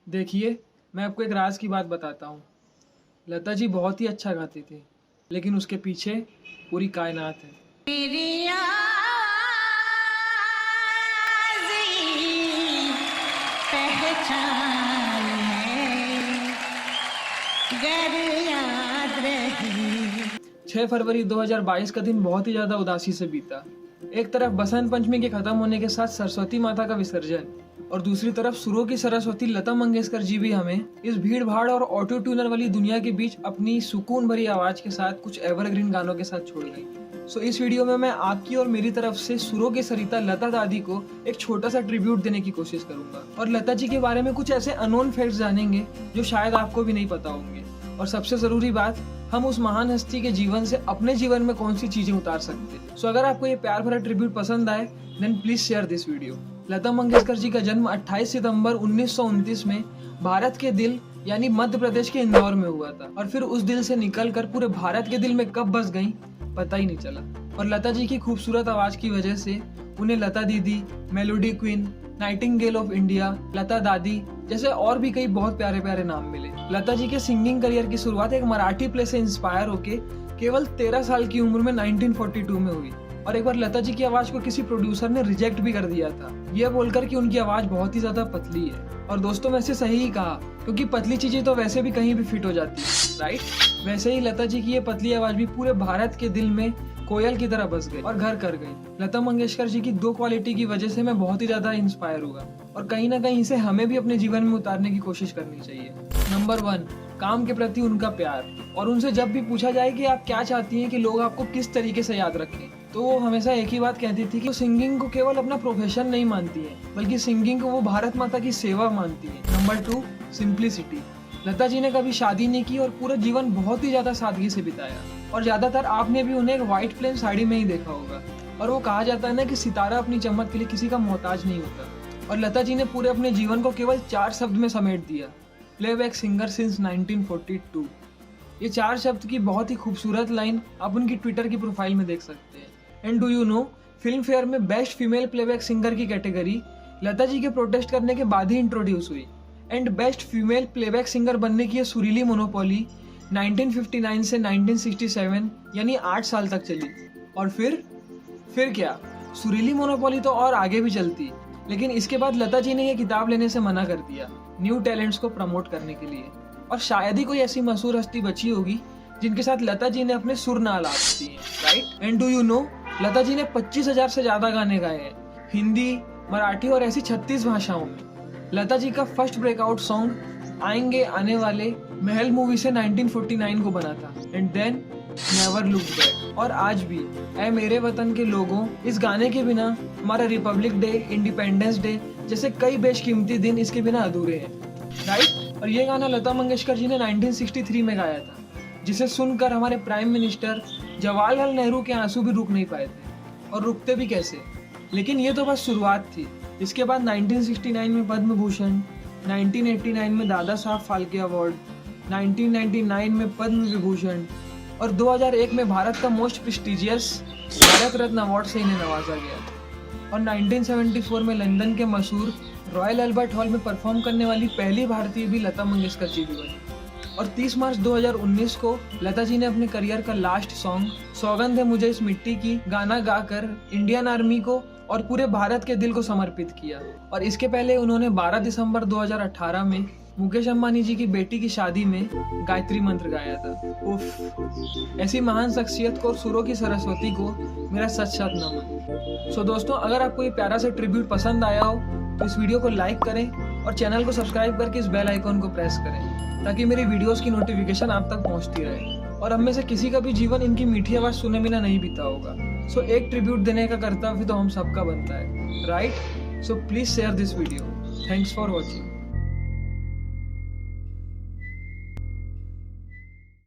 देखिए, मैं आपको एक राज की बात बताता हूँ। लता जी बहुत ही अच्छा गाती थी, लेकिन उसके पीछे पूरी कायनात है। तेरी आवाज़ें पहचान है, गर याद रही। 6 फरवरी 2022 का दिन बहुत ही ज़्यादा उदासी से बीता। एक तरफ बसंत पंचमी के खत्म होने के साथ सरस्वती माता का विसर्जन और दूसरी तरफ सुरों की सरस्वती लता मंगेशकर जी भी हमें इस भीड़ भाड़ और ऑटो ट्यूनर वाली दुनिया के बीच अपनी सुकून भरी आवाज के साथ कुछ एवरग्रीन गानों के साथ छोड़ गई। सो इस वीडियो में मैं आपकी और मेरी तरफ से सुरों की सरिता लता दादी को एक छोटा सा ट्रिब्यूट देने की कोशिश करूंगा और लता जी के बारे में कुछ ऐसे अननोन फैक्ट्स जानेंगे जो शायद आपको भी नहीं पता होंगे। और सबसे जरूरी बात, हम उस महान हस्ती के जीवन से अपने जीवन में कौन सी चीजें उतार सकते हैं। सो अगर आपको ये प्यार भरा ट्रिब्यूट पसंद आए then please share this video. Lata Mangeshkar ji का जन्म 28 सितंबर 1929 में भारत के दिल यानी मध्य प्रदेश के इंदौर में हुआ था और फिर उस दिल से निकलकर पूरे भारत के दिल में कब बस गई पता ही नहीं चला। और लता जी की खूबसूरत आवाज की वजह से उन्हें Lata Didi, melody queen, nightingale of India, Lata Dadi जैसे और भी कई बहुत प्यारे प्यारे नाम मिले। लता जी के सिंगिंग करियर की शुरुआत एक मराठी प्ले से इंस्पायर होके केवल 13 साल की उम्र में 1942 में हुई। और एक बार लता जी की आवाज को किसी प्रोड्यूसर ने रिजेक्ट भी कर दिया था, यह बोलकर कि उनकी आवाज बहुत ही ज्यादा पतली है। और दोस्तों वैसे सही ही कहा, क्योंकि पतली चीजें तो वैसे भी कहीं भी फिट हो जाती है, राइट? वैसे ही लता जी की ये पतली आवाज भी पूरे भारत के दिल में कोयल की तरह बस गई और घर कर गई। लता मंगेशकर जी की 2 क्वालिटी की वजह से मैं बहुत ही ज्यादा इंस्पायर हुआ और कहीं ना कहीं इसे हमें भी अपने जीवन में उतारने की कोशिश करनी चाहिए। नंबर 1, काम के प्रति उनका प्यार। और उनसे जब भी पूछा जाए कि आप क्या चाहती हैं कि लोग आपको किस तरीके से याद रखें, तो वो हमेशा एक ही बात कहती थी कि वो सिंगिंग को केवल अपना प्रोफेशन नहीं मानती है, बल्कि सिंगिंग को वो भारत माता की सेवा मानती है। Number 2, simplicity. लता जी ने कभी शादी नहीं की और पूरा जीवन बहुत ही ज्यादा सादगी से बिताया और ज्यादातर आपने भी उन्हें एक व्हाइट प्लेन साड़ी में ही देखा होगा। और वो कहा जाता है ना कि सितारा अपनी चमक के लिए किसी का मोहताज नहीं होता। और लता जी ने पूरे अपने जीवन को केवल 4 शब्द में समेट दिया, प्लेबैक सिंगर सिंस 1942। ये 4 शब्द की बहुत ही खूबसूरत लाइन आप उनकी ट्विटर की प्रोफाइल में देख सकते हैं। And do you no, film fair में बेस्ट फीमेल प्लेबैक सिंगर की कैटेगरी लता जी के प्रोटेस्ट करने के बाद ही इंट्रोड्यूस हुई। And best female playback singer बनने की ये सुरीली मोनोपोली 1959 से 1967 यानी 8 साल तक चली। और फिर क्या, सुरीली मोनोपोली तो और आगे भी चलती, लेकिन इसके बाद लता जी ने यह किताब लेने से मना कर दिया न्यू टैलेंट्स को प्रमोट करने के लिए। और शायद ही कोई ऐसी मशहूर हस्ती बची होगी जिनके साथ लता जी ने अपने सुर ना आलाप दिए, right? And do you know, Lata ji ने 25,000 से ज्यादा गाने गाए हैं, हिंदी, मराठी और ऐसी 36 भाषाओं में। लता जी का फर्स्ट ब्रेकआउट सॉन्ग आएंगे आने वाले महल मूवी से 1949 को बना था। And then never look back. और आज भी ऐ मेरे वतन के लोगों, इस गाने के बिना हमारा रिपब्लिक डे, इंडिपेंडेंस डे जैसे कई बेशकीमती दिन इसके बिना अधूरे हैं, राइट? और ये गाना लता मंगेशकर जी ने 1963 में गाया था, जिसे सुनकर हमारे प्राइम मिनिस्टर जवाहरलाल नेहरू के आंसू भी रुक नहीं पाए थे। और रुकते भी कैसे, लेकिन ये तो बस शुरुआत थी। इसके बाद 1969 में पद्म भूषण, 1989 में दादा साहब फाल्के अवार्ड, 1999 में पद्म विभूषण और 2001 में भारत का most prestigious Bharat Ratna award से इन्हें नवाजा गया। और 1974 में लंदन के मशहूर रॉयल अल्बर्ट हॉल में परफॉर्म करने वाली पहली भारतीय भी लता मंगेशकर जी भी बनी। और 30 मार्च 2019 को लता जी ने अपने करियर का लास्ट सॉन्ग सौगंध है मुझे इस मिट्टी की गाना गाकर इंडियन आर्मी को और पूरे भारत के दिल को समर्पित किया। और इसके पहले उन्होंने 12 दिसंबर 2018 में मुकेश अंबानी जी की बेटी की शादी में गायत्री मंत्र गाया था। उफ, ऐसी महान शख्सियत को और सुरों की सरस्वती को मेरा सच नमन। सो दोस्तों, अगर आपको ये प्यारा सा ट्रिब्यूट पसंद आया हो तो इस वीडियो को लाइक करें और चैनल को सब्सक्राइब करके इस बेल आइकॉन को प्रेस करें ताकि मेरी वीडियोस की नोटिफिकेशन आप तक पहुंचती रहे। और हम में से किसी का भी जीवन इनकी मीठी आवाज सुने बिना नहीं बीता होगा। सो एक ट्रिब्यूट देने का कर्तव्य तो हम सबका बनता है, right? So please share this video. Thanks for watching.